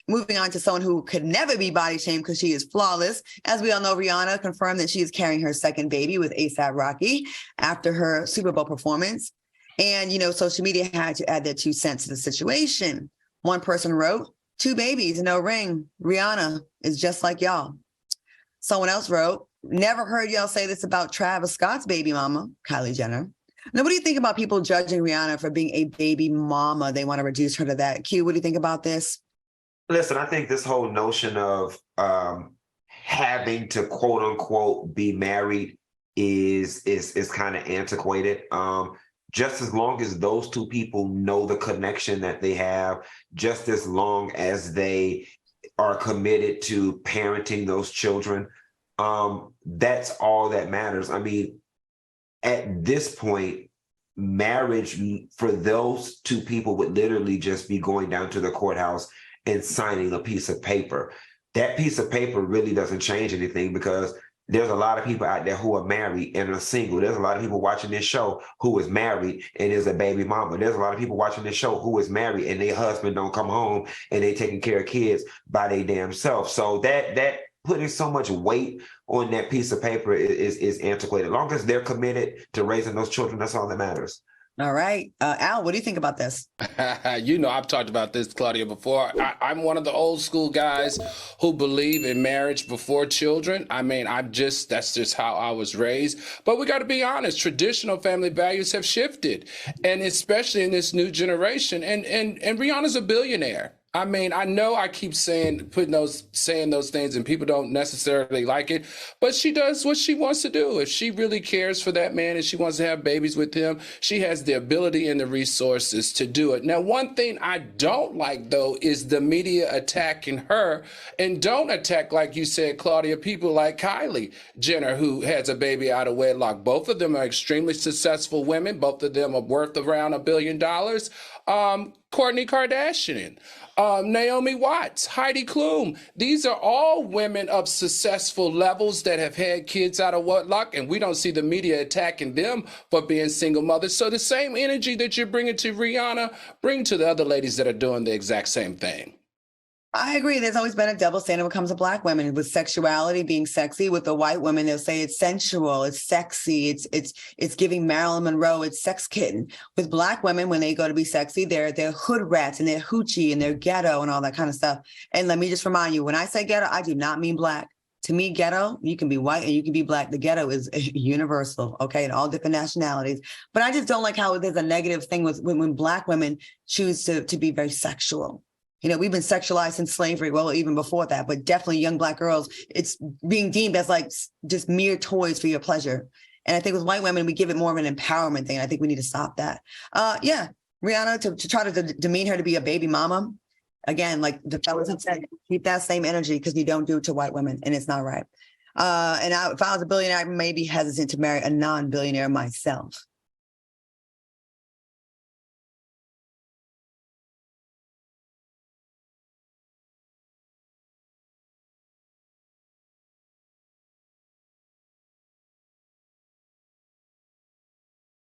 moving on to someone who could never be body shamed because she is flawless. As we all know, Rihanna confirmed that she is carrying her second baby with A$AP Rocky after her Super Bowl performance. And, social media had to add their 2 cents to the situation. One person wrote, 2 babies, no ring. Rihanna is just like y'all. Someone else wrote, never heard y'all say this about Travis Scott's baby mama, Kylie Jenner. Now, what do you think about people judging Rihanna for being a baby mama? They want to reduce her to that. Q, what do you think about this? Listen, I think this whole notion of having to quote unquote be married is kind of antiquated. Just as long as those 2 people know the connection that they have, just as long as they are committed to parenting those children, that's all that matters. I mean, at this point, marriage for those 2 people would literally just be going down to the courthouse and signing a piece of paper. That piece of paper really doesn't change anything because there's a lot of people out there who are married and are single. There's a lot of people watching this show who is married and is a baby mama. There's a lot of people watching this show who is married and their husband don't come home and they taking care of kids by their damn self. So that putting so much weight on that piece of paper is antiquated. As long as they're committed to raising those children, that's all that matters. All right. Al, what do you think about this? I've talked about this, Claudia, before. I'm one of the old school guys who believe in marriage before children. I mean, that's just how I was raised. But we got to be honest, traditional family values have shifted, and especially in this new generation. And Rihanna's a billionaire. I mean, I know I keep saying those things and people don't necessarily like it, but she does what she wants to do. If she really cares for that man and she wants to have babies with him, she has the ability and the resources to do it. Now, one thing I don't like, though, is the media attacking her, and don't attack, like you said, Claudia, people like Kylie Jenner, who has a baby out of wedlock. Both of them are extremely successful women. Both of them are worth around $1 billion. Kourtney Kardashian, Naomi Watts, Heidi Klum. These are all women of successful levels that have had kids out of wedlock, and we don't see the media attacking them for being single mothers. So the same energy that you're bringing to Rihanna, bring to the other ladies that are doing the exact same thing. I agree. There's always been a double standard when it comes to Black women, with sexuality being sexy. With the white women, they'll say it's sensual, it's sexy, it's giving Marilyn Monroe, it's sex kitten. With Black women, when they go to be sexy, they're hood rats and they're hoochie and they're ghetto and all that kind of stuff. And let me just remind you, when I say ghetto, I do not mean Black. To me, ghetto, you can be white and you can be Black. The ghetto is universal, okay, in all different nationalities. But I just don't like how there's a negative thing with when Black women choose to be very sexual. We've been sexualized since slavery, well, even before that, but definitely young Black girls, it's being deemed as like just mere toys for your pleasure. And I think with white women, we give it more of an empowerment thing. I think we need to stop that. Rihanna, to try to demean her to be a baby mama, again, like the fellas have said, keep that same energy because you don't do it to white women and it's not right. If I was a billionaire, I may be hesitant to marry a non-billionaire myself.